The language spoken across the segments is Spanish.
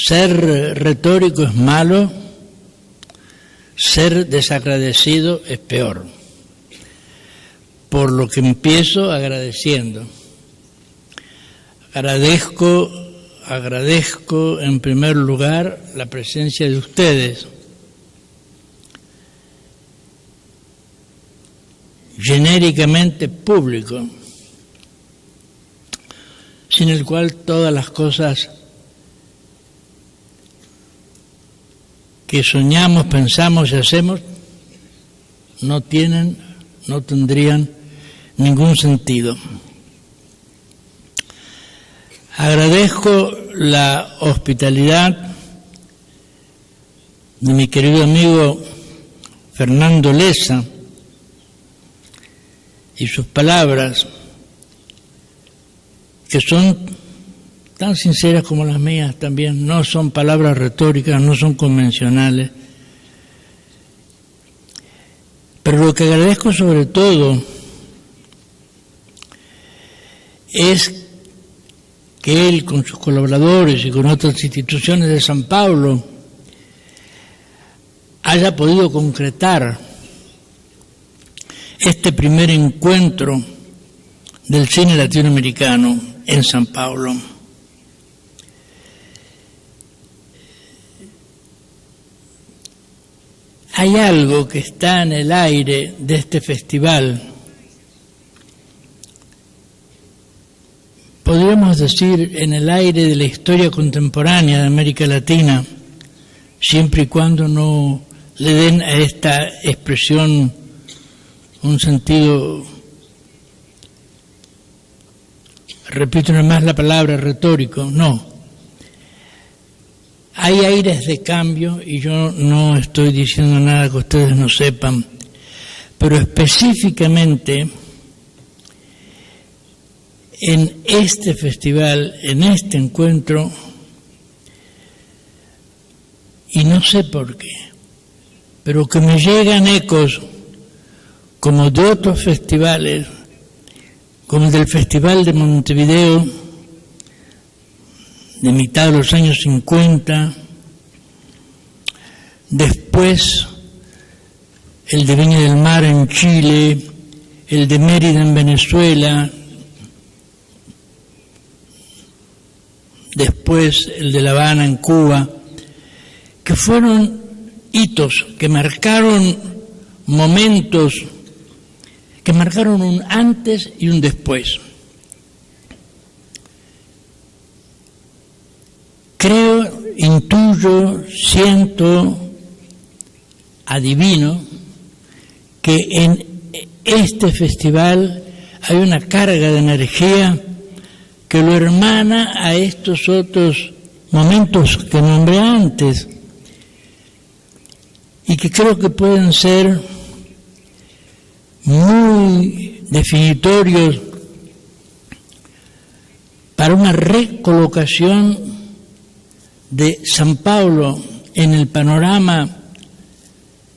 Ser retórico es malo, ser desagradecido es peor. Por lo que empiezo agradeciendo. Agradezco en primer lugar la presencia de ustedes, genéricamente público, sin el cual todas las cosas que soñamos, pensamos y hacemos no tendrían ningún sentido. Agradezco la hospitalidad de mi querido amigo Fernando Leza y sus palabras, que son tan sinceras como las mías también, no son palabras retóricas, no son convencionales. Pero lo que agradezco sobre todo es que él, con sus colaboradores y con otras instituciones de San Pablo, haya podido concretar este primer encuentro del cine latinoamericano en San Pablo. Hay algo que está en el aire de este festival, podríamos decir en el aire de la historia contemporánea de América Latina, siempre y cuando no le den a esta expresión un sentido, repito una más la palabra retórico, no. Hay aires de cambio y yo no estoy diciendo nada que ustedes no sepan, pero específicamente en este festival, en este encuentro, y no sé por qué, pero que me llegan ecos como de otros festivales, como el del Festival de Montevideo, de mitad de los años 50, después el de Viña del Mar en Chile, el de Mérida en Venezuela, después el de La Habana en Cuba, que fueron hitos que marcaron momentos, que marcaron un antes y un después. Creo, intuyo, siento, adivino que en este festival hay una carga de energía que lo hermana a estos otros momentos que nombré antes y que creo que pueden ser muy definitorios para una recolocación de San Pablo en el panorama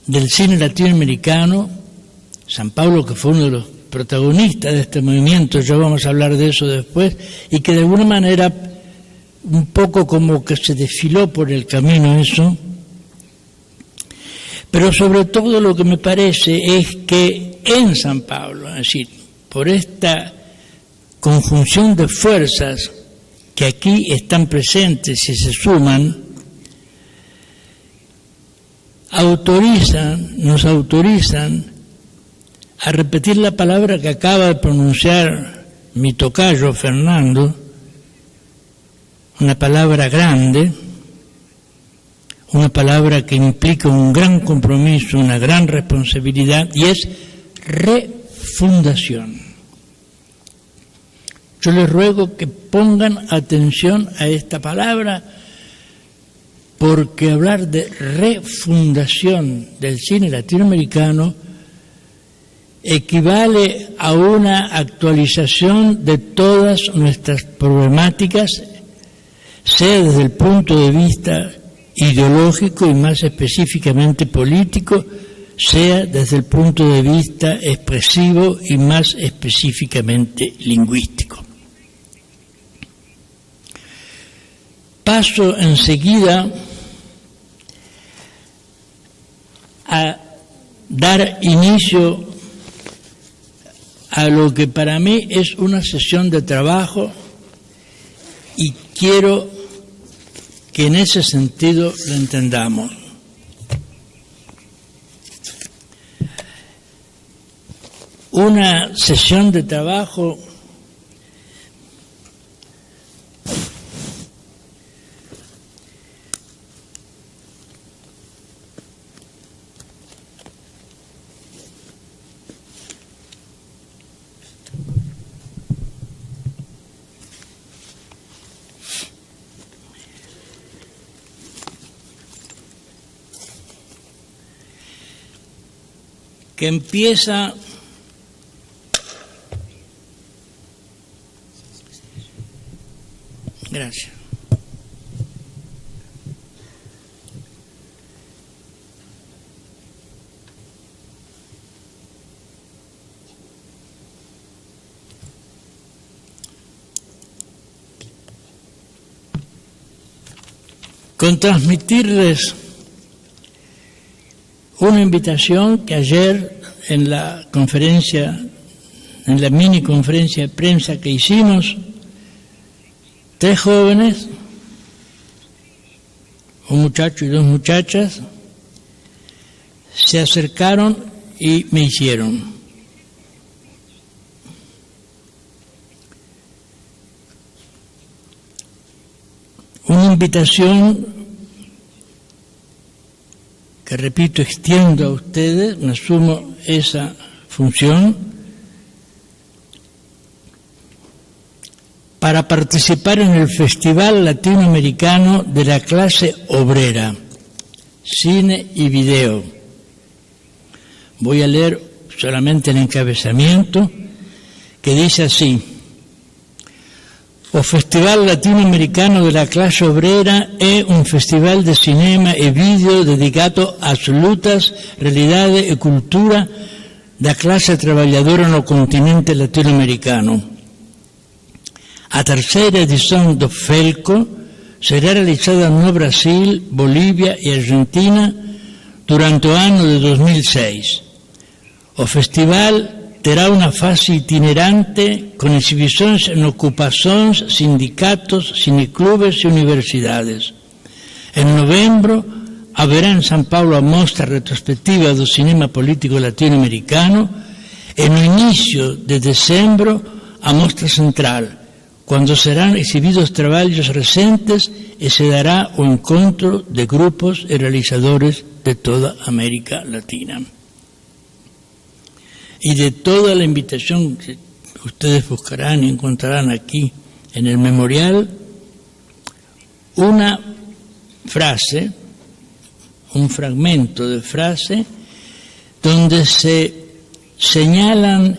del cine latinoamericano. San Pablo, que fue uno de los protagonistas de este movimiento, ya vamos a hablar de eso después, y que de alguna manera un poco como que se desfiló por el camino eso, pero sobre todo lo que me parece es que en San Pablo, es decir, por esta conjunción de fuerzas que aquí están presentes y se suman, nos autorizan a repetir la palabra que acaba de pronunciar mi tocayo Fernando, una palabra grande, una palabra que implica un gran compromiso, una gran responsabilidad, y es refundación. Yo les ruego que pongan atención a esta palabra, porque hablar de refundación del cine latinoamericano equivale a una actualización de todas nuestras problemáticas, sea desde el punto de vista ideológico y más específicamente político, sea desde el punto de vista expresivo y más específicamente lingüístico. Paso enseguida a dar inicio a lo que para mí es una sesión de trabajo, y quiero que en ese sentido lo entendamos. Una sesión de trabajo que empieza gracias. Con transmitirles una invitación que ayer en la conferencia, en la mini conferencia de prensa que hicimos, 3 jóvenes, un muchacho y 2 muchachas, se acercaron y me hicieron. Una invitación que, repito, extiendo a ustedes, me asumo esa función, para participar en el Festival Latinoamericano de la Clase Obrera, Cine y Video. Voy a leer solamente el encabezamiento, que dice así: o Festival Latinoamericano della Classe Obrera è un festival di cinema e video dedicato a assolutas realidade e cultura da classe trabalhadora no continente latino-americano. A terceira edição do FELCO será realizada no Brasil, Bolívia e Argentina durante o ano de 2006. O festival terá unha fase itinerante con exhibicións en ocupacións, sindicatos, cineclubes e universidades. En novembro haberá en San Paulo a mostra retrospectiva do cinema político latinoamericano e no inicio de decembro a mostra central, cando serán exhibidos traballos recentes e se dará o encontro de grupos e realizadores de toda América Latina. Y de toda la invitación que ustedes buscarán y encontrarán aquí en el memorial, una frase, un fragmento de frase, donde se señalan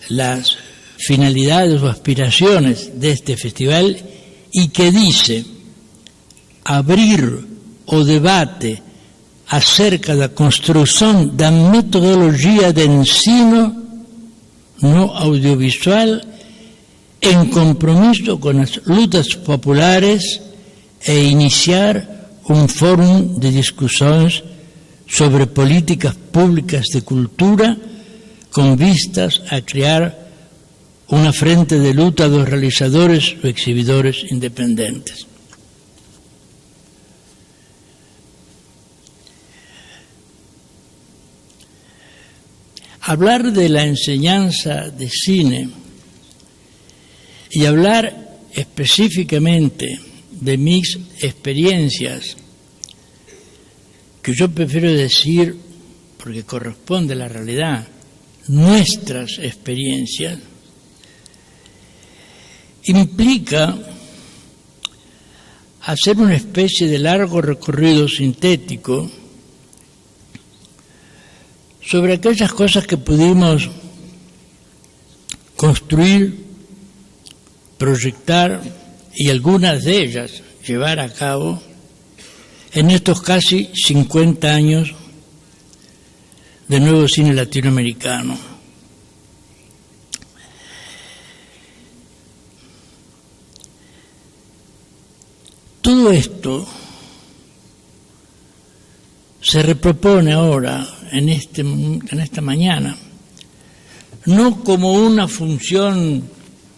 las finalidades o aspiraciones de este festival y que dice: abrir o debate acerca da construção da metodologia de ensino no audiovisual em compromisso com as lutas populares e iniciar um fórum de discussões sobre políticas públicas de cultura com vistas a criar uma frente de luta dos realizadores ou exhibidores independentes. Hablar de la enseñanza de cine y hablar específicamente de mis experiencias, que yo prefiero decir, porque corresponde a la realidad, nuestras experiencias, implica hacer una especie de largo recorrido sintético sobre aquellas cosas que pudimos construir, proyectar y algunas de ellas llevar a cabo en estos casi 50 años de nuevo cine latinoamericano. todo esto se repropone ahora, en esta mañana, no como una función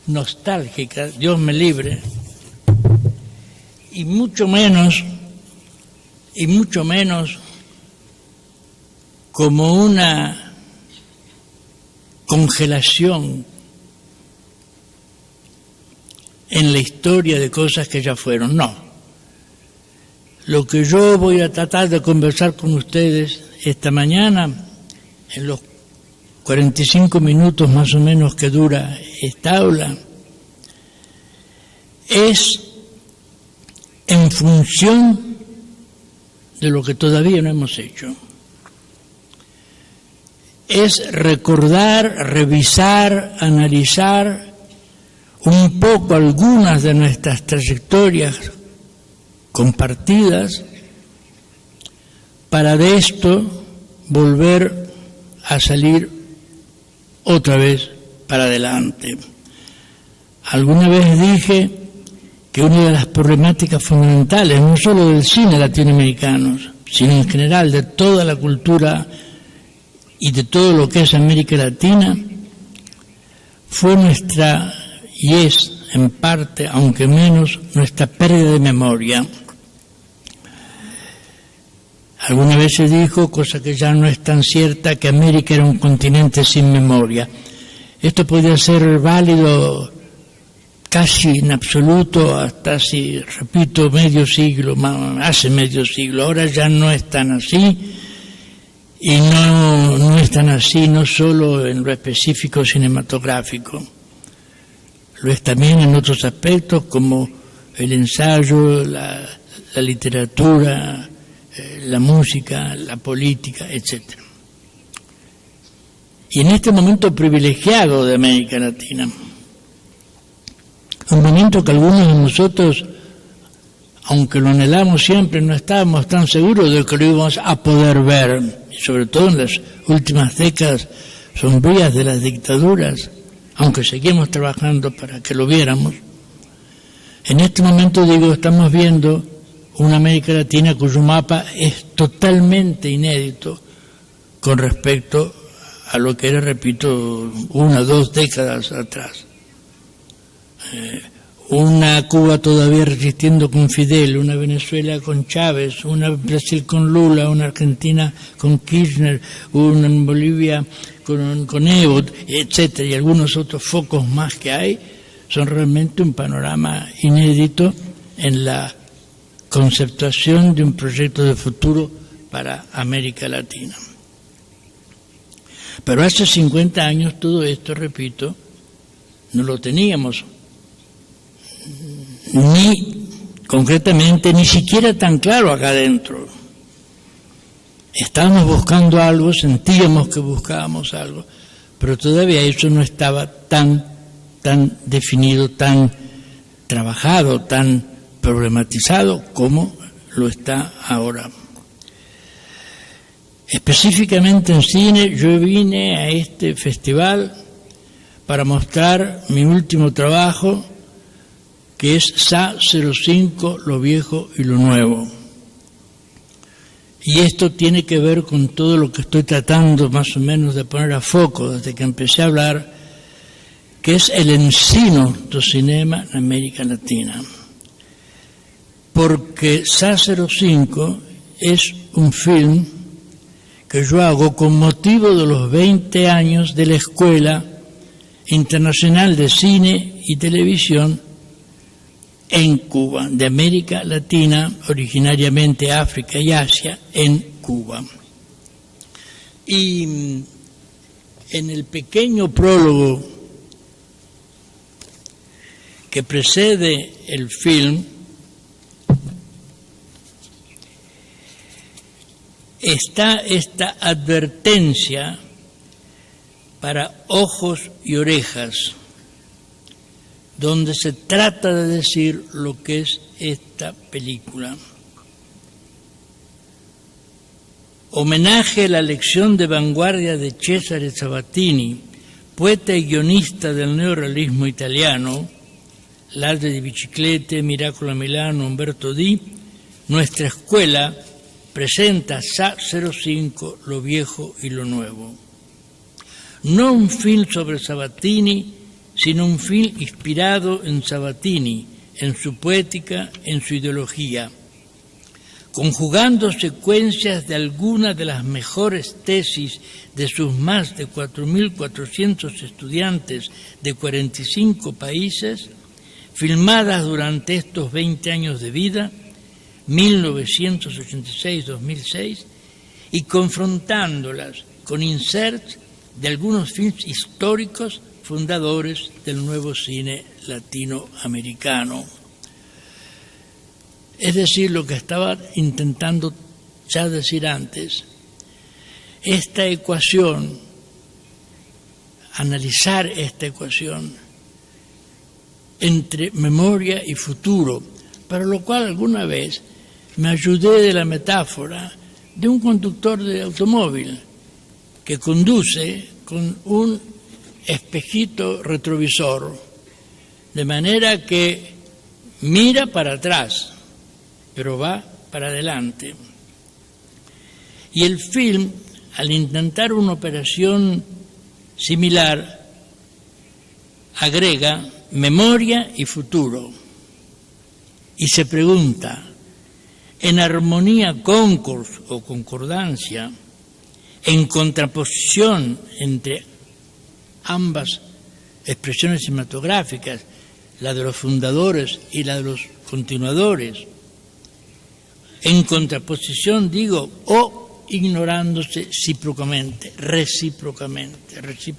nostálgica, Dios me libre, y mucho menos como una congelación en la historia de cosas que ya fueron. No. Lo que yo voy a tratar de conversar con ustedes esta mañana, en los 45 minutos más o menos que dura esta aula, es en función de lo que todavía no hemos hecho. Es recordar, revisar, analizar un poco algunas de nuestras trayectorias compartidas para de esto volver a salir otra vez para adelante. Alguna vez dije que una de las problemáticas fundamentales, no solo del cine latinoamericano, sino en general de toda la cultura y de todo lo que es América Latina, fue nuestra, y es en parte, aunque menos, nuestra pérdida de memoria. Alguna vez se dijo, cosa que ya no es tan cierta, que América era un continente sin memoria. Esto podía ser válido casi en absoluto hasta, si repito, medio siglo, hace medio siglo. Ahora ya no es tan así, y no es tan así no solo en lo específico cinematográfico, lo es también en otros aspectos como el ensayo, la literatura, la música, la política, etc. Y en este momento privilegiado de América Latina, un momento que algunos de nosotros, aunque lo anhelamos siempre, no estábamos tan seguros de que lo íbamos a poder ver, y sobre todo en las últimas décadas sombrías de las dictaduras, aunque seguimos trabajando para que lo viéramos. En este momento, digo, estamos viendo una América Latina cuyo mapa es totalmente inédito con respecto a lo que era, repito, 1 o 2 décadas atrás. Una Cuba todavía resistiendo con Fidel, una Venezuela con Chávez, una Brasil con Lula, una Argentina con Kirchner, una en Bolivia con Evo, etcétera, y algunos otros focos más que hay, son realmente un panorama inédito en la conceptuación de un proyecto de futuro para América Latina. Pero hace 50 años todo esto, repito, no lo teníamos, ni concretamente, ni siquiera tan claro acá adentro. Estábamos buscando algo, sentíamos que buscábamos algo, pero todavía eso no estaba tan definido, tan trabajado, tan problematizado como lo está ahora. Específicamente en cine, yo vine a este festival para mostrar mi último trabajo, que es SA05, lo viejo y lo nuevo. Y esto tiene que ver con todo lo que estoy tratando más o menos de poner a foco desde que empecé a hablar, que es el ensino do cinema en América Latina. Porque SA05 es un film que yo hago con motivo de los 20 años de la Escuela Internacional de Cine y Televisión en Cuba, de América Latina, originariamente África y Asia, en Cuba. Y en el pequeño prólogo que precede el film, está esta advertencia para ojos y orejas, donde se trata de decir lo que es esta película. Homenaje a la lección de vanguardia de Cesare Sabatini, poeta y guionista del neorrealismo italiano, L'Arte di Biciclette, Miracolo a Milano, Umberto Di, nuestra escuela presenta SA 05, lo viejo y lo nuevo. No un film sobre Sabatini, sino un film inspirado en Sabatini, en su poética, en su ideología, conjugando secuencias de algunas de las mejores tesis de sus más de 4.400 estudiantes de 45 países, filmadas durante estos 20 años de vida, 1986-2006, y confrontándolas con inserts de algunos films históricos fundadores del nuevo cine latinoamericano. Es decir, lo que estaba intentando ya decir antes, esta ecuación, analizar esta ecuación entre memoria y futuro, para lo cual alguna vez me ayudé de la metáfora de un conductor de automóvil que conduce con un espejito retrovisor, de manera que mira para atrás, pero va para adelante. Y el film, al intentar una operación similar, agrega memoria y futuro. Y se pregunta, en armonía concord o concordancia, en contraposición entre ambas expresiones cinematográficas, la de los fundadores y la de los continuadores, en contraposición, digo, o ignorándose recíprocamente. Es decir,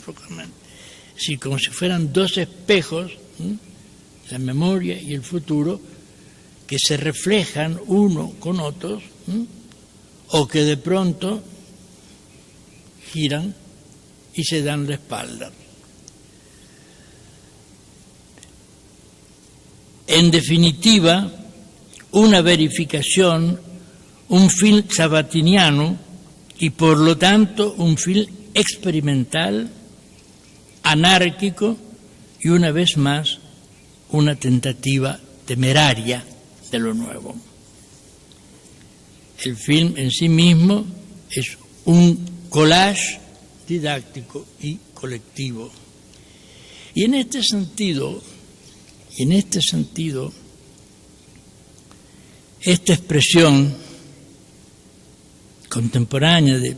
como si fueran dos espejos, la memoria y el futuro, que se reflejan uno con otros, o que de pronto giran y se dan la espalda. En definitiva, una verificación, un film sabatiniano y por lo tanto un film experimental, anárquico y una vez más una tentativa temeraria de lo nuevo. El film en sí mismo es un collage didáctico y colectivo. Y en este sentido, esta expresión contemporánea de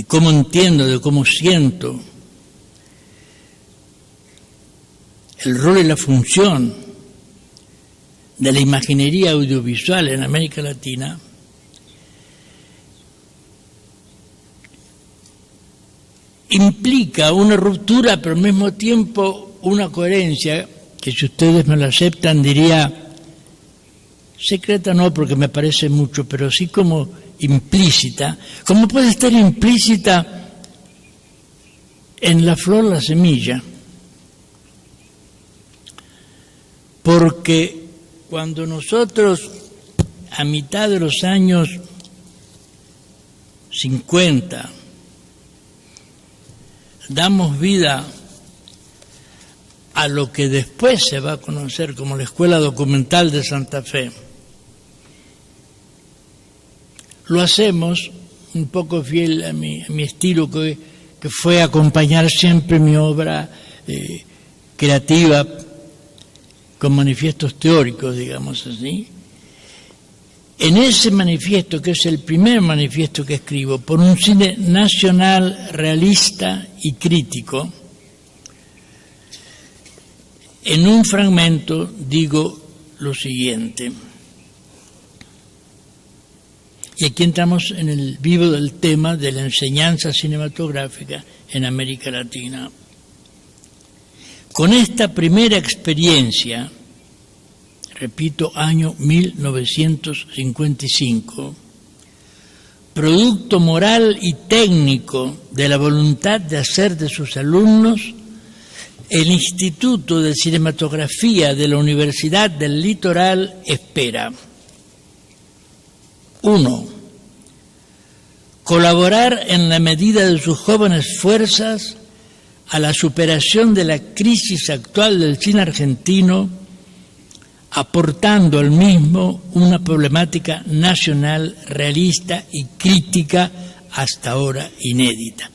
cómo entiendo, de cómo siento el rol y la función de la imaginería audiovisual en América Latina, implica una ruptura, pero al mismo tiempo una coherencia que, si ustedes me lo aceptan, diría secreta, no porque me parece mucho, pero sí como implícita, como puede estar implícita en la flor, la semilla. Porque cuando nosotros, a mitad de los años 50, damos vida a lo que después se va a conocer como la Escuela Documental de Santa Fe, lo hacemos un poco fiel a mi estilo, que fue acompañar siempre mi obra creativa con manifiestos teóricos, digamos así. En ese manifiesto, que es el primer manifiesto que escribo, por un cine nacional, realista y crítico, en un fragmento digo lo siguiente. Y aquí entramos en el vivo del tema de la enseñanza cinematográfica en América Latina. Con esta primera experiencia, repito, año 1955, producto moral y técnico de la voluntad de hacer de sus alumnos, el Instituto de Cinematografía de la Universidad del Litoral espera: 1. Colaborar en la medida de sus jóvenes fuerzas a la superación de la crisis actual del cine argentino, aportando al mismo una problemática nacional, realista y crítica hasta ahora inédita.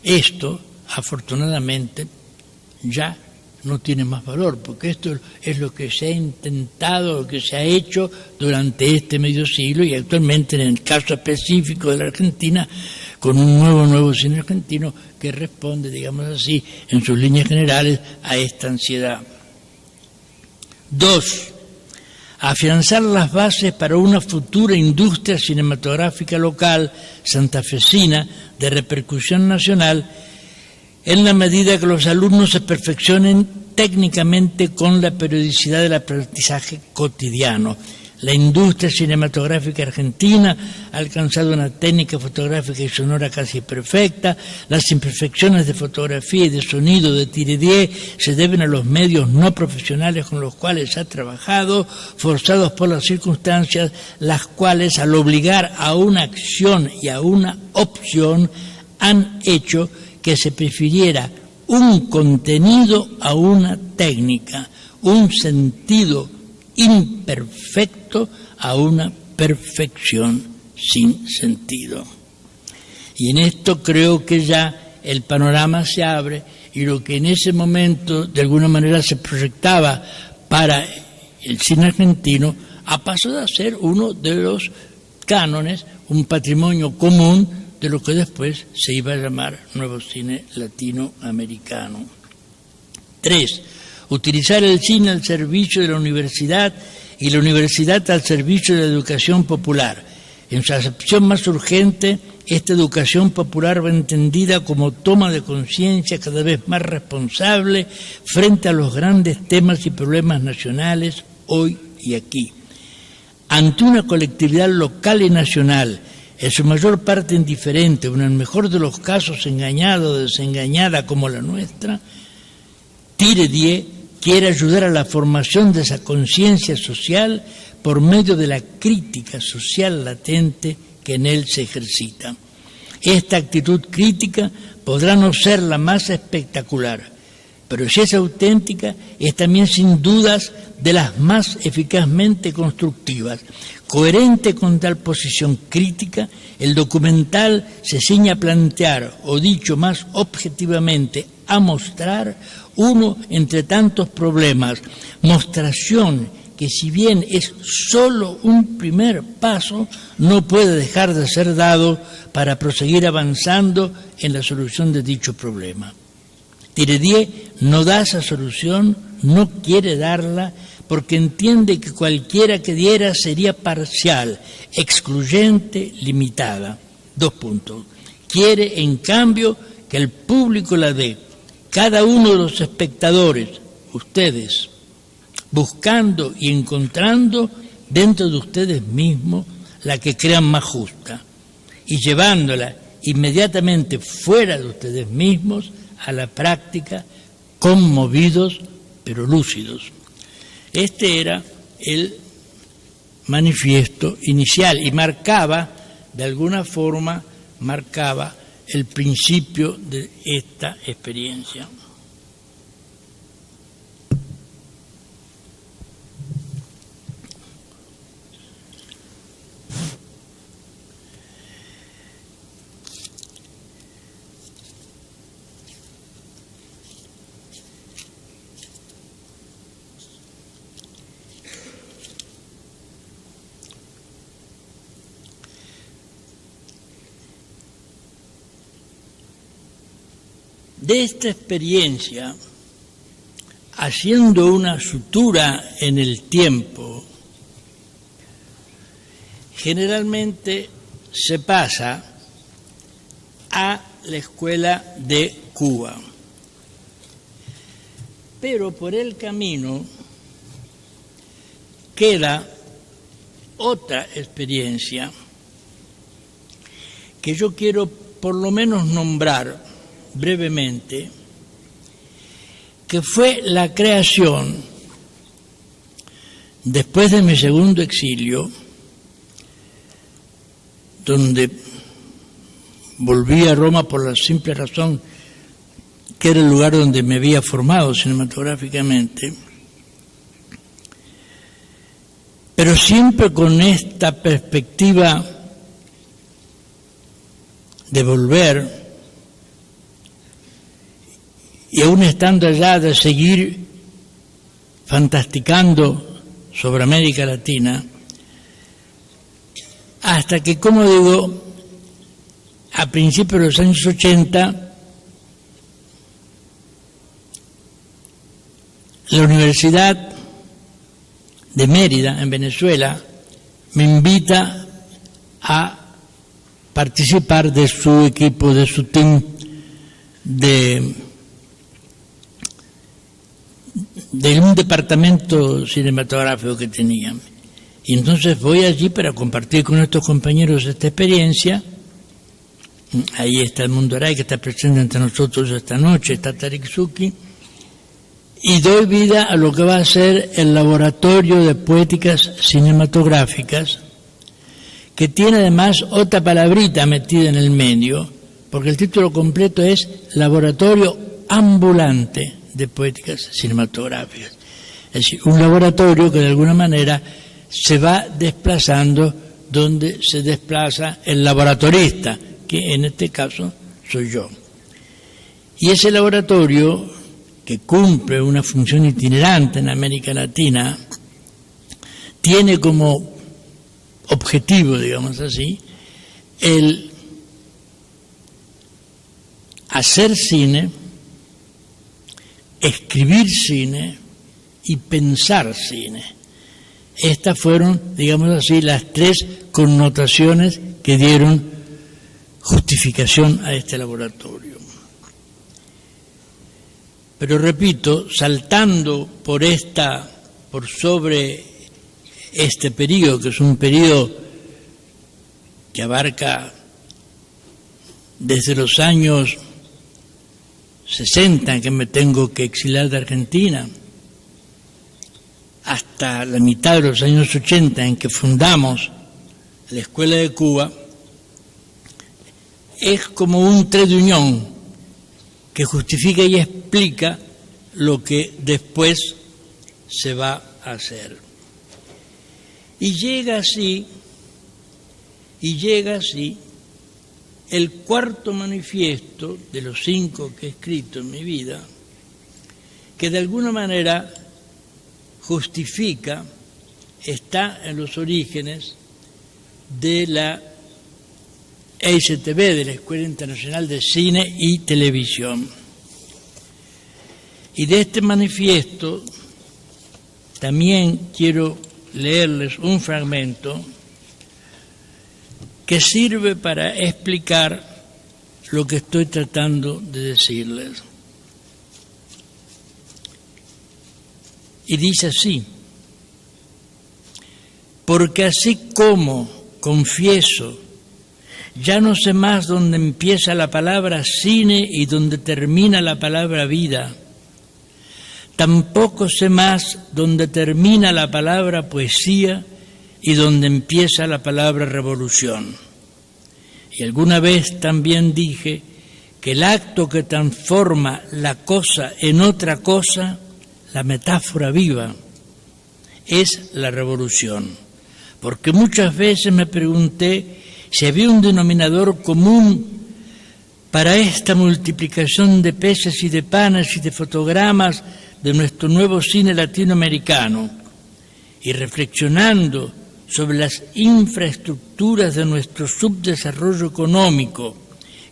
Esto, afortunadamente, ya no tiene más valor, porque esto es lo que se ha intentado, lo que se ha hecho durante este medio siglo, y actualmente en el caso específico de la Argentina, con un nuevo cine argentino que responde, digamos así, en sus líneas generales a esta ansiedad. 2. Afianzar las bases para una futura industria cinematográfica local santafesina de repercusión nacional, en la medida que los alumnos se perfeccionen técnicamente con la periodicidad del aprendizaje cotidiano. La industria cinematográfica argentina ha alcanzado una técnica fotográfica y sonora casi perfecta. Las imperfecciones de fotografía y de sonido de Tiredier se deben a los medios no profesionales con los cuales ha trabajado, forzados por las circunstancias, las cuales, al obligar a una acción y a una opción, han hecho que se prefiriera un contenido a una técnica, un sentido imperfecto a una perfección sin sentido. Y en esto creo que ya el panorama se abre, y lo que en ese momento de alguna manera se proyectaba para el cine argentino ha pasado a ser uno de los cánones, un patrimonio común de lo que después se iba a llamar nuevo cine latinoamericano. 3. Utilizar el cine al servicio de la universidad y la universidad al servicio de la educación popular. En su acepción más urgente, esta educación popular va entendida como toma de conciencia cada vez más responsable frente a los grandes temas y problemas nacionales hoy y aquí. Ante una colectividad local y nacional, en su mayor parte indiferente, o en el mejor de los casos engañada o desengañada como la nuestra, Tiredier quiere ayudar a la formación de esa conciencia social por medio de la crítica social latente que en él se ejercita. Esta actitud crítica podrá no ser la más espectacular, pero si es auténtica, es también sin dudas de las más eficazmente constructivas. Coherente con tal posición crítica, el documental se ciñe a plantear, o dicho más objetivamente, a mostrar uno entre tantos problemas, mostración que si bien es solo un primer paso, no puede dejar de ser dado para proseguir avanzando en la solución de dicho problema. Tiredier no da esa solución, no quiere darla, porque entiende que cualquiera que diera sería parcial, excluyente, limitada. 2 puntos. Quiere, en cambio, que el público la dé. Cada uno de los espectadores, ustedes, buscando y encontrando dentro de ustedes mismos la que crean más justa y llevándola inmediatamente fuera de ustedes mismos a la práctica, conmovidos pero lúcidos. Este era el manifiesto inicial y marcaba, de alguna forma, el principio de esta experiencia. De esta experiencia, haciendo una sutura en el tiempo, generalmente se pasa a la escuela de Cuba. Pero por el camino queda otra experiencia que yo quiero por lo menos nombrar brevemente, que fue la creación, después de mi segundo exilio, donde volví a Roma por la simple razón que era el lugar donde me había formado cinematográficamente, pero siempre con esta perspectiva de volver, y aún estando allá, de seguir fantasticando sobre América Latina, hasta que, como digo, a principios de los años 80, la Universidad de Mérida, en Venezuela, me invita a participar de su equipo, de su team de un departamento cinematográfico que tenían. Y entonces voy allí para compartir con estos compañeros esta experiencia. Ahí está Edmundo Aray, que está presente entre nosotros esta noche, está Tariq Zucchi, y doy vida a lo que va a ser el Laboratorio de Poéticas Cinematográficas, que tiene además otra palabrita metida en el medio, porque el título completo es Laboratorio Ambulante de Poéticas Cinematográficas. Es decir, un laboratorio que de alguna manera se va desplazando donde se desplaza el laboratorista, que en este caso soy yo. Y ese laboratorio, que cumple una función itinerante en América Latina, tiene como objetivo, digamos así, el hacer cine, escribir cine y pensar cine. Estas fueron, digamos así, las tres connotaciones que dieron justificación a este laboratorio. Pero repito, saltando por sobre este periodo, que es un periodo que abarca desde los años 60, en que me tengo que exiliar de Argentina, hasta la mitad de los años 80, en que fundamos la Escuela de Cuba, es como un trait d'union que justifica y explica lo que después se va a hacer. Y llega así el cuarto manifiesto de los 5 que he escrito en mi vida, que de alguna manera justifica, está en los orígenes de la EICTV, de la Escuela Internacional de Cine y Televisión. Y de este manifiesto también quiero leerles un fragmento que sirve para explicar lo que estoy tratando de decirles. Y dice así: porque así como, confieso, ya no sé más dónde empieza la palabra cine y dónde termina la palabra vida, tampoco sé más dónde termina la palabra poesía y dónde empieza la palabra revolución. Y alguna vez también dije que el acto que transforma la cosa en otra cosa, la metáfora viva, es la revolución. Porque muchas veces me pregunté si había un denominador común para esta multiplicación de peces y de panes y de fotogramas de nuestro nuevo cine latinoamericano, y reflexionando sobre las infraestructuras de nuestro subdesarrollo económico,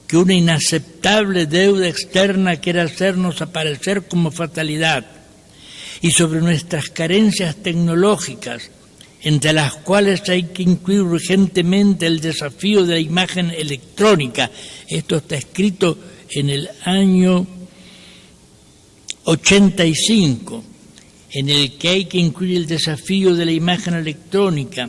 que una inaceptable deuda externa quiere hacernos aparecer como fatalidad, y sobre nuestras carencias tecnológicas, entre las cuales hay que incluir urgentemente el desafío de la imagen electrónica. Esto está escrito en el año 85, en el que hay que incluir el desafío de la imagen electrónica,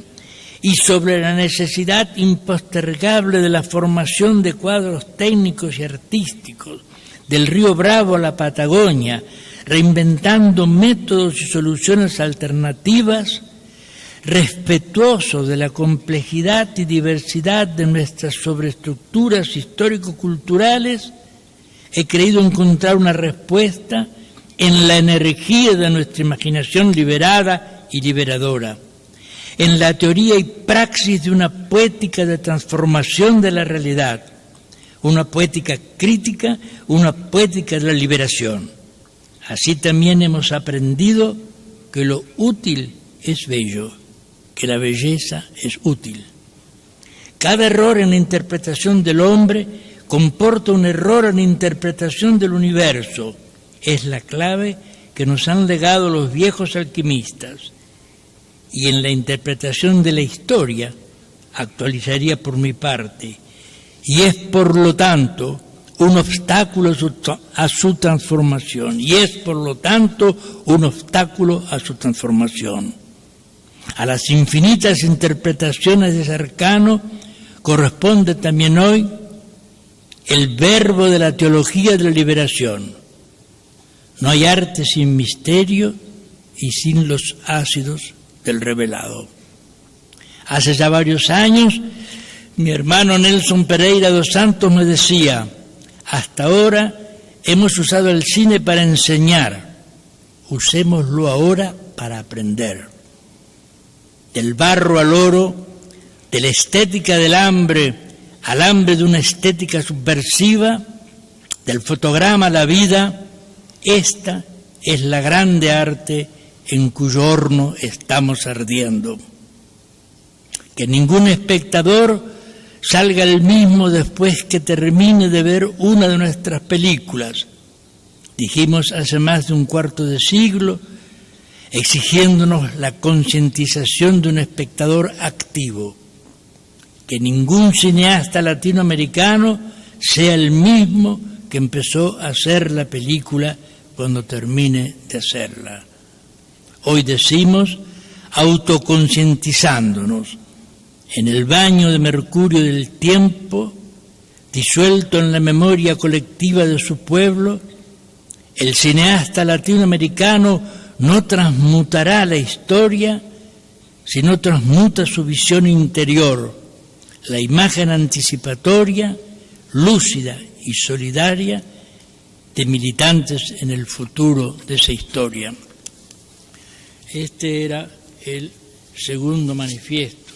y sobre la necesidad impostergable de la formación de cuadros técnicos y artísticos, del río Bravo a la Patagonia, reinventando métodos y soluciones alternativas, respetuoso de la complejidad y diversidad de nuestras sobreestructuras histórico-culturales, he creído encontrar una respuesta en la energía de nuestra imaginación liberada y liberadora, en la teoría y praxis de una poética de transformación de la realidad, una poética crítica, una poética de la liberación. Así también hemos aprendido que lo útil es bello, que la belleza es útil. Cada error en la interpretación del hombre comporta un error en la interpretación del universo. Es la clave que nos han legado los viejos alquimistas. Y en la interpretación de la historia, actualizaría por mi parte, y es por lo tanto un obstáculo a su transformación, y es por lo tanto un obstáculo a su transformación. A las infinitas interpretaciones de ese arcano corresponde también hoy el verbo de la teología de la liberación. No hay arte sin misterio y sin los ácidos del revelado. Hace ya varios años, mi hermano Nelson Pereira dos Santos me decía: hasta ahora hemos usado el cine para enseñar, usémoslo ahora para aprender. Del barro al oro, de la estética del hambre al hambre de una estética subversiva, del fotograma a la vida, esta es la grande arte en cuyo horno estamos ardiendo. Que ningún espectador salga el mismo después que termine de ver una de nuestras películas, dijimos hace más de un cuarto de siglo, exigiéndonos la concientización de un espectador activo. Que ningún cineasta latinoamericano sea el mismo que empezó a hacer la película cuando termine de hacerla. Hoy decimos, autoconcientizándonos, en el baño de mercurio del tiempo, disuelto en la memoria colectiva de su pueblo, el cineasta latinoamericano no transmutará la historia, sino transmuta su visión interior, la imagen anticipatoria, lúcida y solidaria de militantes en el futuro de esa historia. Este era el segundo manifiesto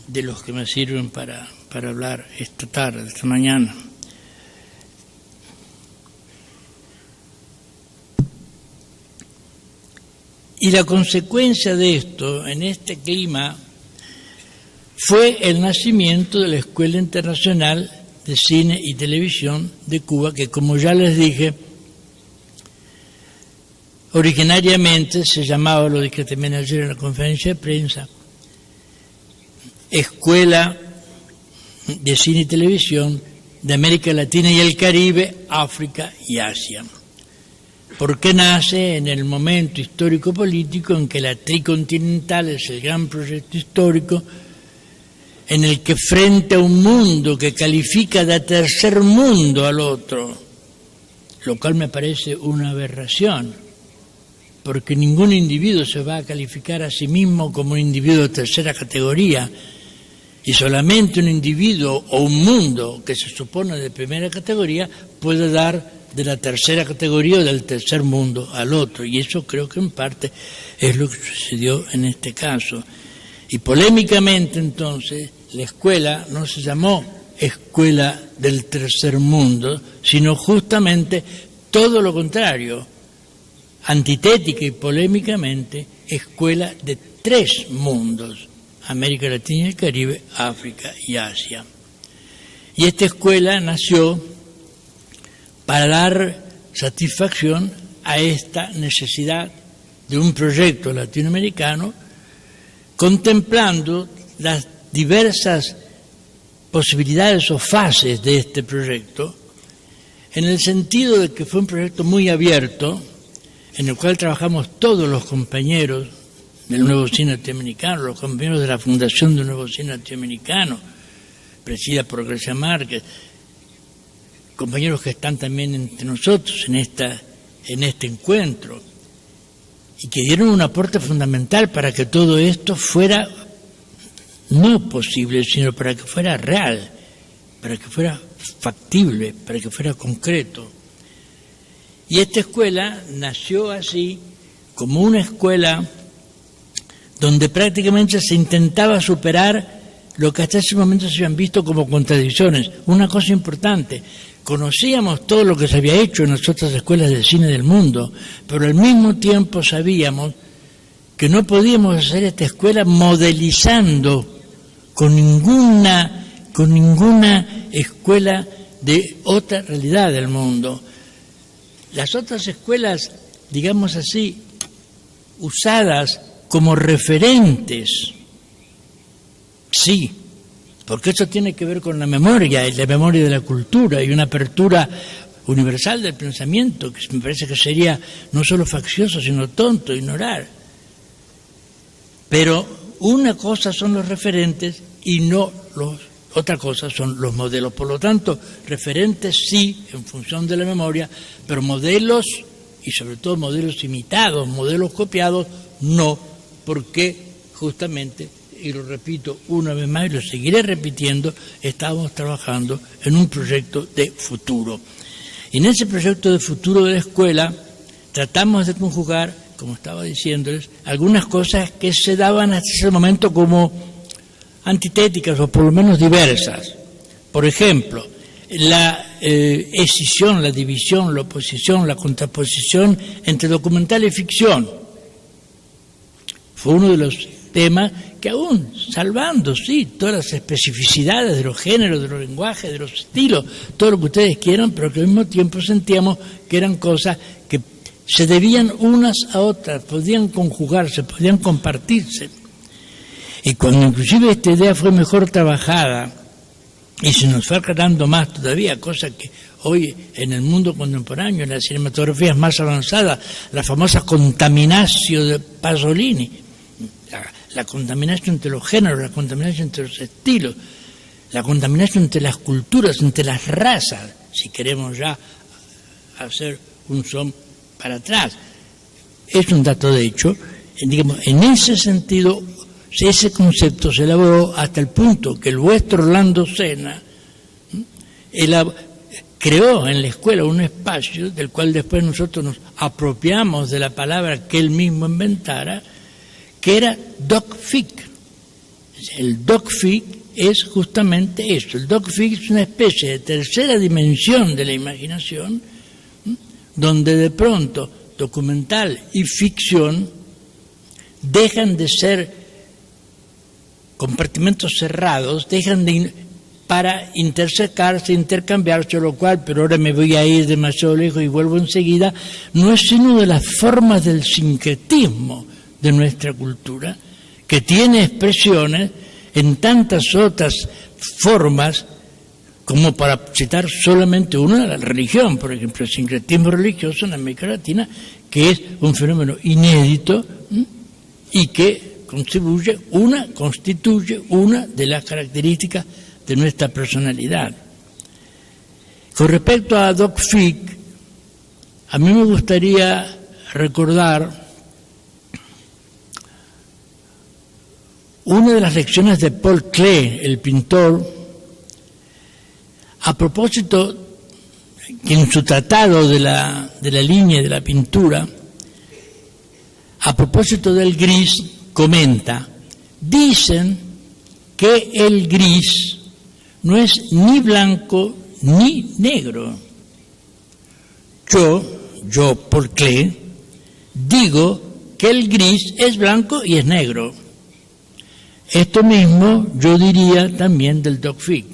de los que me sirven para hablar esta tarde, esta mañana. Y la consecuencia de esto, en este clima, fue el nacimiento de la Escuela Internacional de Cine y Televisión de Cuba, que, como ya les dije, originariamente se llamaba, lo dije también ayer en la conferencia de prensa, Escuela de Cine y Televisión de América Latina y el Caribe, África y Asia. Porque nace en el momento histórico-político en que la tricontinental es el gran proyecto histórico en el que, frente a un mundo que califica de tercer mundo al otro, lo cual me parece una aberración, porque ningún individuo se va a calificar a sí mismo como un individuo de tercera categoría, y solamente un individuo o un mundo que se supone de primera categoría puede dar de la tercera categoría o del tercer mundo al otro, y eso creo que en parte es lo que sucedió en este caso. Y polémicamente entonces la escuela no se llamó Escuela del Tercer Mundo, sino justamente todo lo contrario, antitética y polémicamente Escuela de Tres Mundos: América Latina y el Caribe, África y Asia. Y esta escuela nació para dar satisfacción a esta necesidad de un proyecto latinoamericano, contemplando las diversas posibilidades o fases de este proyecto, en el sentido de que fue un proyecto muy abierto, en el cual trabajamos todos los compañeros del Nuevo Cine Latinoamericano, los compañeros de la Fundación del Nuevo Cine Latinoamericano, presidida por Grecia Márquez, compañeros que están también entre nosotros en este encuentro, y que dieron un aporte fundamental para que todo esto fuera no posible, sino para que fuera real, para que fuera factible, para que fuera concreto. Y esta escuela nació así, como una escuela donde prácticamente se intentaba superar lo que hasta ese momento se habían visto como contradicciones. Una cosa importante, conocíamos todo lo que se había hecho en las otras escuelas de cine del mundo, pero al mismo tiempo sabíamos que no podíamos hacer esta escuela modelizando con ninguna escuela de otra realidad del mundo. Las otras escuelas, digamos así, usadas como referentes, sí, porque eso tiene que ver con la memoria y la memoria de la cultura y una apertura universal del pensamiento, que me parece que sería no solo faccioso, sino tonto ignorar. Pero una cosa son los referentes y no otra cosa son los modelos. Por lo tanto, referentes sí, en función de la memoria, pero modelos, y sobre todo modelos imitados, modelos copiados, no, porque justamente, y lo repito una vez más y lo seguiré repitiendo, estábamos trabajando en un proyecto de futuro. Y en ese proyecto de futuro de la escuela tratamos de conjugar, como estaba diciéndoles, algunas cosas que se daban hasta ese momento como antitéticas o por lo menos diversas. Por ejemplo, la escisión, la división, la oposición, la contraposición entre documental y ficción. Fue uno de los temas que aún, salvando, sí, todas las especificidades de los géneros, de los lenguajes, de los estilos, todo lo que ustedes quieran, pero que al mismo tiempo sentíamos que eran cosas que se debían unas a otras, podían conjugarse, podían compartirse. Y cuando inclusive esta idea fue mejor trabajada y se nos fue aclarando más todavía, cosa que hoy en el mundo contemporáneo, en la cinematografía más avanzada, la famosa contaminatio de Pasolini, la contaminación entre los géneros, la contaminación entre los estilos, la contaminación entre las culturas, entre las razas, si queremos ya hacer un zoom para atrás. Es un dato de hecho, digamos, en ese sentido, ese concepto se elaboró hasta el punto que el vuestro Orlando Senna creó en la escuela un espacio del cual después nosotros nos apropiamos de la palabra que él mismo inventara, que era DocFic. El DocFic es justamente eso. El DocFic es una especie de tercera dimensión de la imaginación, donde de pronto documental y ficción dejan de ser compartimentos cerrados, dejan de para intersecarse, intercambiarse, lo cual, pero ahora me voy a ir demasiado lejos y vuelvo enseguida, no es sino de las formas del sincretismo de nuestra cultura, que tiene expresiones en tantas otras formas, como para citar solamente una, la religión, por ejemplo, el sincretismo religioso en América Latina, que es un fenómeno inédito y que constituye una de las características de nuestra personalidad. Con respecto a DocFic, a mí me gustaría recordar una de las lecciones de Paul Klee, el pintor, a propósito que en su tratado de la línea de la pintura, a propósito del gris, comenta: dicen que el gris no es ni blanco ni negro. Yo, Paul Klee, digo que el gris es blanco y es negro. Esto mismo yo diría también del DocFic.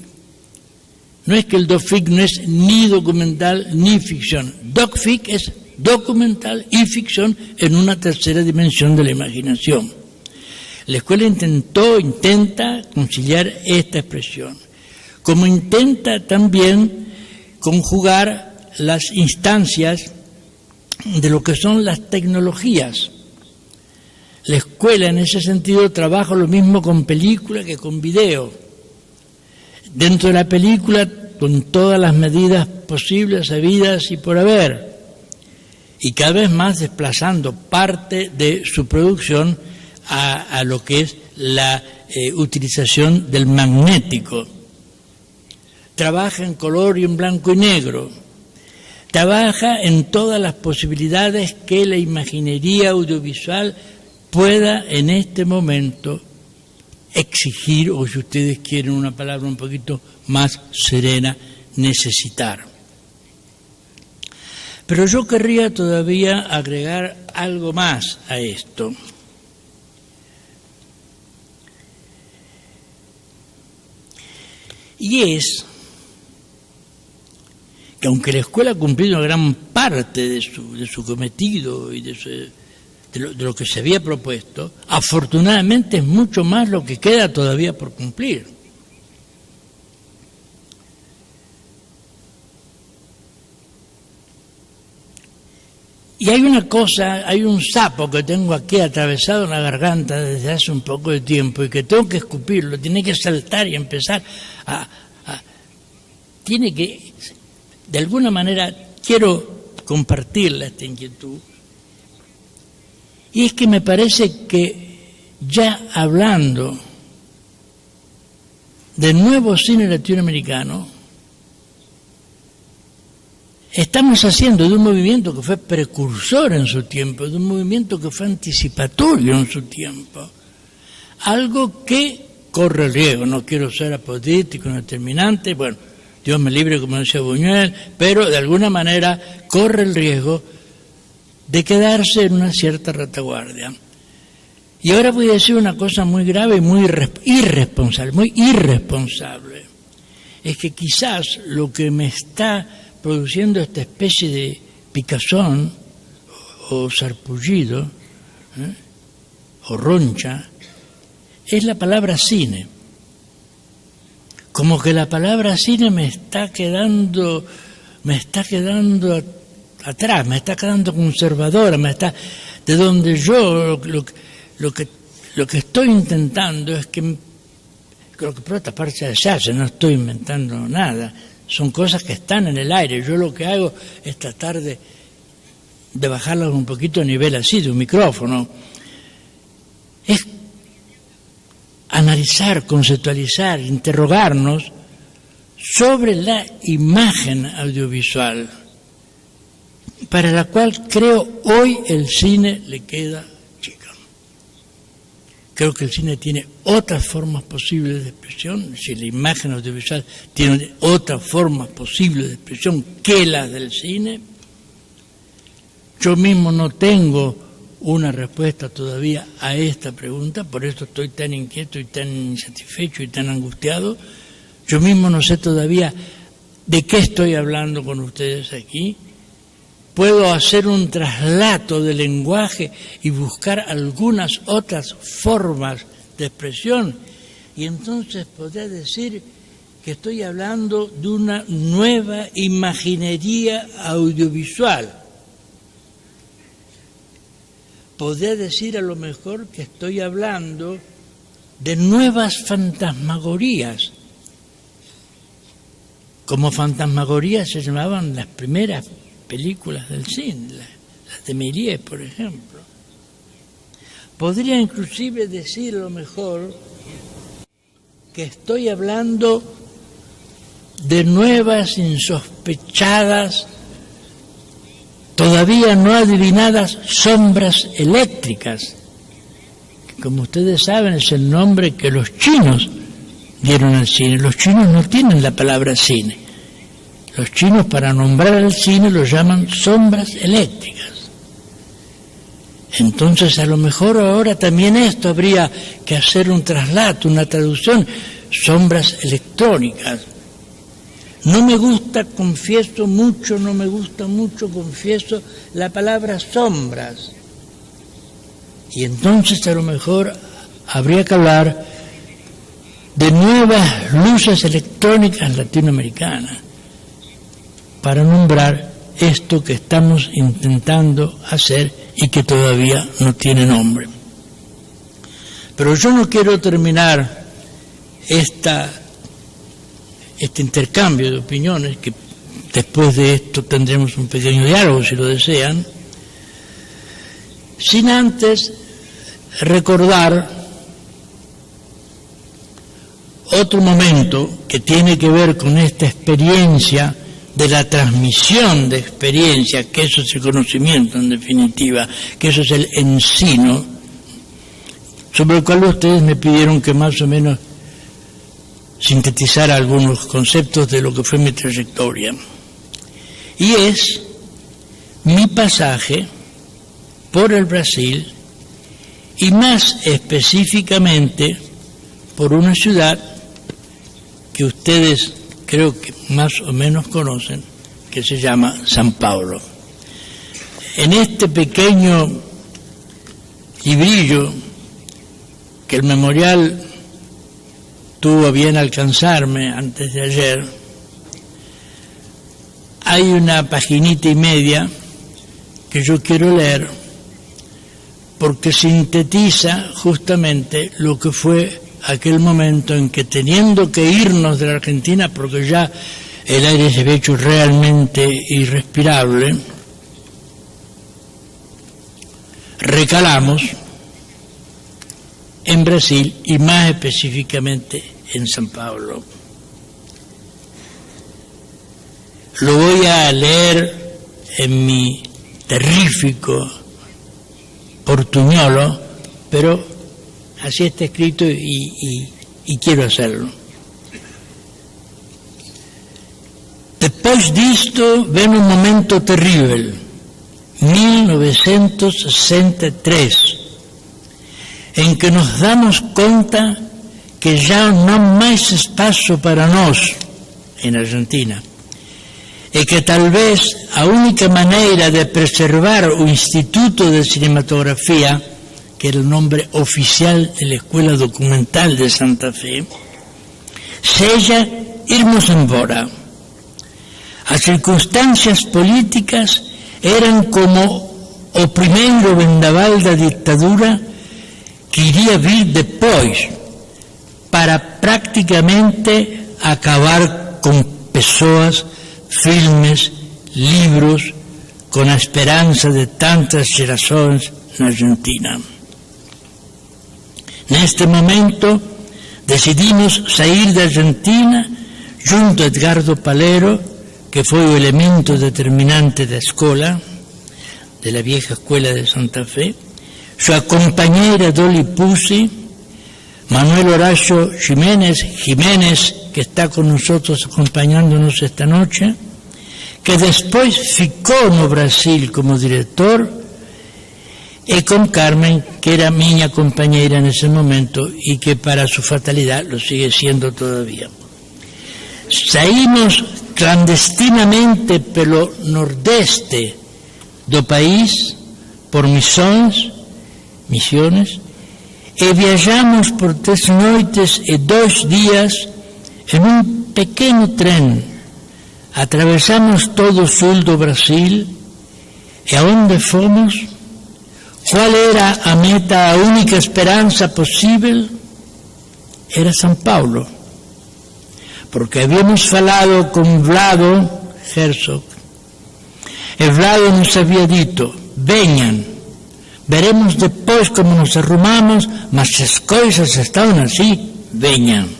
No es que el DocFic no es ni documental ni ficción. DocFic es documental y ficción en una tercera dimensión de la imaginación. La escuela intenta conciliar esta expresión, como intenta también conjugar las instancias de lo que son las tecnologías. La escuela en ese sentido trabaja lo mismo con película que con video. Dentro de la película, con todas las medidas posibles, habidas y por haber, y cada vez más desplazando parte de su producción a lo que es la utilización del magnético. trabaja en color y en blanco y negro, trabaja en todas las posibilidades que la imaginería audiovisual pueda en este momento exigir, o si ustedes quieren una palabra un poquito más serena, necesitar. Pero yo querría todavía agregar algo más a esto. Y es que aunque la escuela ha cumplido una gran parte de su cometido y de lo que se había propuesto, afortunadamente es mucho más lo que queda todavía por cumplir. Y hay una cosa, hay un sapo que tengo aquí atravesado en la garganta desde hace un poco de tiempo y que tengo que escupirlo, tiene que saltar y empezar tiene que, de alguna manera, quiero compartirla esta inquietud. Y es que me parece que ya hablando del nuevo cine latinoamericano, estamos haciendo de un movimiento que fue precursor en su tiempo, de un movimiento que fue anticipatorio en su tiempo, algo que corre el riesgo. No quiero ser apodítico, no determinante, bueno, Dios me libre, como decía Buñuel, pero de alguna manera corre el riesgo de quedarse en una cierta retaguardia. Y ahora voy a decir una cosa muy grave y muy irresponsable. Es que quizás lo que me está produciendo esta especie de picazón o sarpullido o roncha es la palabra cine. Como que la palabra cine me está quedando atrás, me está quedando conservadora, de donde yo lo que estoy intentando es que, creo que por otra parte se hace, no estoy inventando nada, son cosas que están en el aire. Yo lo que hago es tratar de bajarlas un poquito a nivel así, de un micrófono. Es analizar, conceptualizar, interrogarnos sobre la imagen audiovisual, para la cual creo hoy el cine le queda chica. Creo que el cine tiene otras formas posibles de expresión, si la imagen audiovisual tiene otras formas posibles de expresión que las del cine. Yo mismo no tengo una respuesta todavía a esta pregunta, por eso estoy tan inquieto y tan insatisfecho y tan angustiado. Yo mismo no sé todavía de qué estoy hablando con ustedes aquí. Puedo hacer un traslato del lenguaje y buscar algunas otras formas de expresión, y entonces podré decir que estoy hablando de una nueva imaginería audiovisual. Podría decir a lo mejor que estoy hablando de nuevas fantasmagorías, como fantasmagorías se llamaban las primeras películas del cine, las de Méliès, por ejemplo. Podría inclusive decir a lo mejor que estoy hablando de nuevas, insospechadas, todavía no adivinadas sombras eléctricas, que como ustedes saben es el nombre que los chinos dieron al cine. Los chinos no tienen la palabra cine. Los chinos, para nombrar al cine, lo llaman sombras eléctricas. Entonces, a lo mejor ahora también esto habría que hacer un traslato, una traducción, sombras electrónicas. No me gusta mucho, la palabra sombras. Y entonces a lo mejor habría que hablar de nuevas luces electrónicas latinoamericanas para nombrar esto que estamos intentando hacer y que todavía no tiene nombre. Pero yo no quiero terminar este intercambio de opiniones, que después de esto tendremos un pequeño diálogo si lo desean, sin antes recordar otro momento que tiene que ver con esta experiencia de la transmisión de experiencia, que eso es el conocimiento en definitiva, que eso es el ensino, sobre el cual ustedes me pidieron que más o menos sintetizara algunos conceptos de lo que fue mi trayectoria. Y es mi pasaje por el Brasil y más específicamente por una ciudad que ustedes creo que más o menos conocen, que se llama San Paulo. En este pequeño librillo que el memorial tuvo a bien alcanzarme antes de ayer, hay una paginita y media que yo quiero leer porque sintetiza justamente lo que fue aquel momento en que, teniendo que irnos de la Argentina porque ya el aire se había hecho realmente irrespirable, recalamos en Brasil y más específicamente en San Paulo. Lo voy a leer en mi terrífico portuñolo, pero así está escrito y quiero hacerlo. Depois disto vem um momento terrível, 1963, em que nos damos conta que já não há mais espaço para nós, em Argentina, e que talvez a única maneira de preservar o Instituto de Cinematografía, que era el nombre oficial de la Escuela Documental de Santa Fe, seja irmos embora. As circunstancias políticas eran como o primeiro vendaval da ditadura que iria vir depois, para prácticamente acabar con pessoas, filmes, libros, con a esperanza de tantas gerações na Argentina. Neste momento decidimos sair da Argentina junto a Edgardo Palero, que foi o elemento determinante da escola, de la vieja escuela de Santa Fe, sua companheira Dolly Pucci, Manuel Horacio Jiménez, que está con nosotros acompañándonos esta noche, que después ficou no Brasil como director, e con Carmen, que era miña compañeira nese momento e que para su fatalidad lo sigue siendo todavía. Saímos clandestinamente pelo nordeste do país, por Misiones, e viajamos por 3 noites e 2 días en un pequeno tren. Atravesamos todo o sul do Brasil e aonde fomos? Qual era a meta, a única esperanza posible? Era São Paulo. Porque habíamos falado con Vlado Herzog. E Vlado nos había dito, veñan, veremos depois como nos arrumamos, mas se as coisas estaban así, veñan.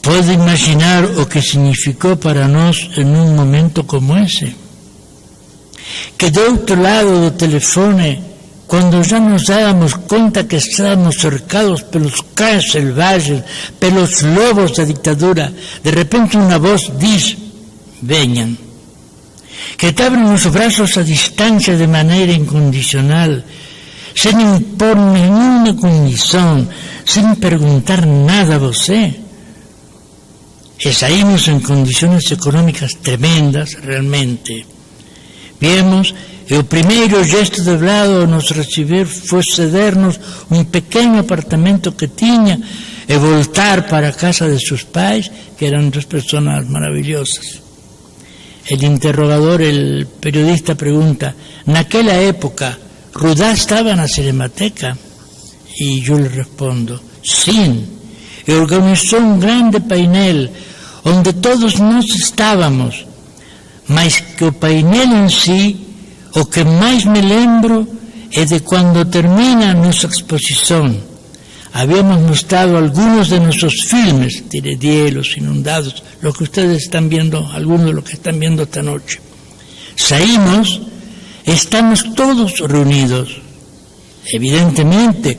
Pode imaginar o que significou para nós en un momento como ese? Que do outro lado do telefone, quando já nos dávamos conta que estábamos cercados pelos cães selvagens, pelos lobos da ditadura, de repente uma voz diz, venham. Que te abren os braços a distância de maneira incondicional, sem impor nenhuma condição, sem perguntar nada a você. E saímos em condições econômicas tremendas, realmente. Viemos, e o primeiro gesto de Vlado a nos receber foi cedernos um pequeno apartamento que tinha e voltar para a casa de seus pais, que eram 2 pessoas maravillosas. El interrogador, el periodista pregunta, naquela época, Rudá estava na Cinemateca? E eu lhe respondo, sim, e organizou um grande painel onde todos nós estávamos, mas que o painel em si, o que mais me lembro é de quando termina a nossa exposição. habíamos mostrado algunos de nuestros filmes, Tiredié, Los Inundados, lo que ustedes están viendo, algunos de los que están viendo esta noche. Saímos, estamos todos reunidos. Evidentemente,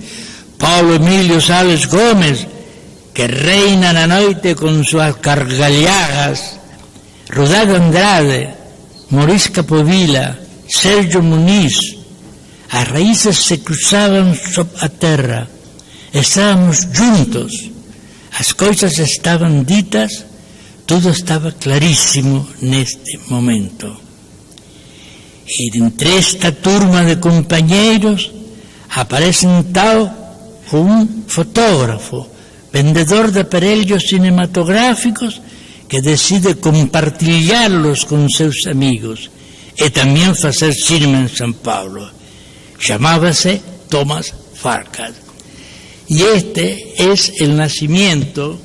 Paulo Emilio Sales Gómez, que reina la noche con sus cargalladas, Rodrigo Andrade, Maurice Capovilla, Sergio Muniz, as raíces se cruzaban a terra, estábamos juntos, as coisas estaban ditas, todo estaba clarísimo neste momento. E entre esta turma de compañeros aparece un fotógrafo, vendedor de aparelhos cinematográficos, que decide compartillarlos con seus amigos e también facer cinema en São Paulo. Llamábase Thomas Farkas. Y este es el nacimiento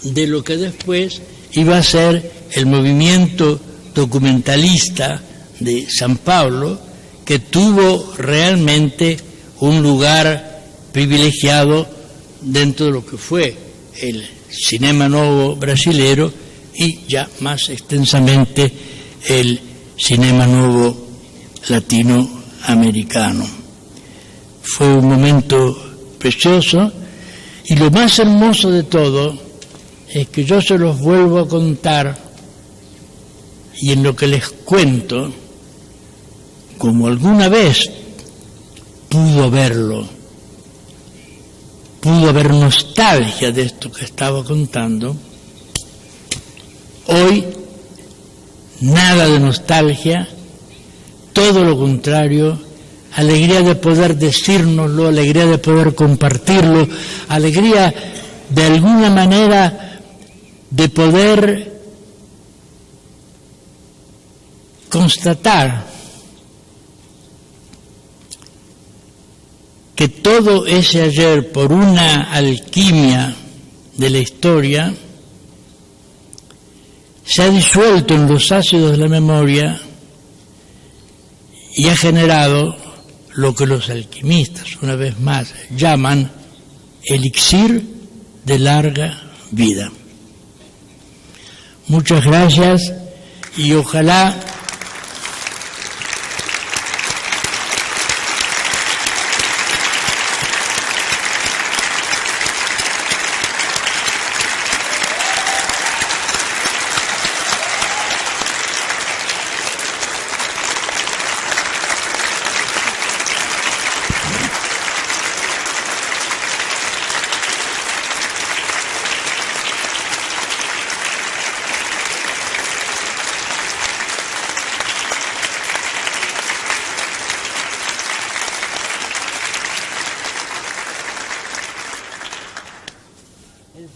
de lo que después iba a ser el movimiento documentalista de São Paulo, que tuvo realmente un lugar privilegiado dentro de lo que fue el cinema novo brasilero y ya más extensamente el cinema novo latinoamericano. Fue un momento precioso y lo más hermoso de todo es que yo se los vuelvo a contar y en lo que les cuento, como alguna vez pudo haber nostalgia de esto que estaba contando, hoy nada de nostalgia, todo lo contrario, alegría de poder decírnoslo, alegría de poder compartirlo, alegría de alguna manera de poder constatar que todo ese ayer, por una alquimia de la historia, se ha disuelto en los ácidos de la memoria y ha generado lo que los alquimistas, una vez más, llaman elixir de larga vida. Muchas gracias y ojalá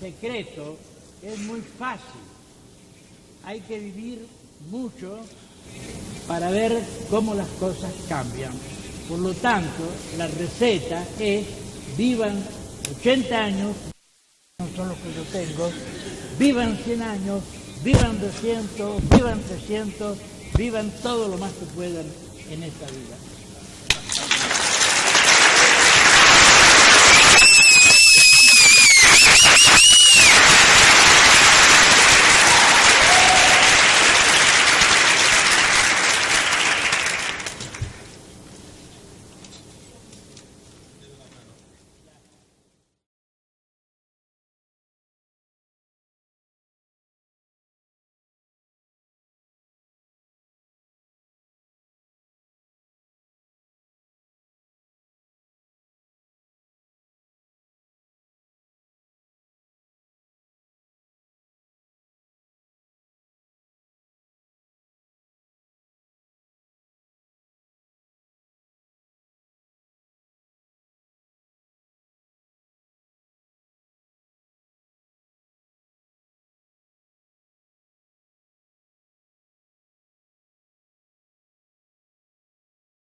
secreto es muy fácil. Hay que vivir mucho para ver cómo las cosas cambian. Por lo tanto, la receta es: vivan 80 años, no son los que yo tengo, vivan 100 años, vivan 200, vivan 300, vivan todo lo más que puedan en esta vida.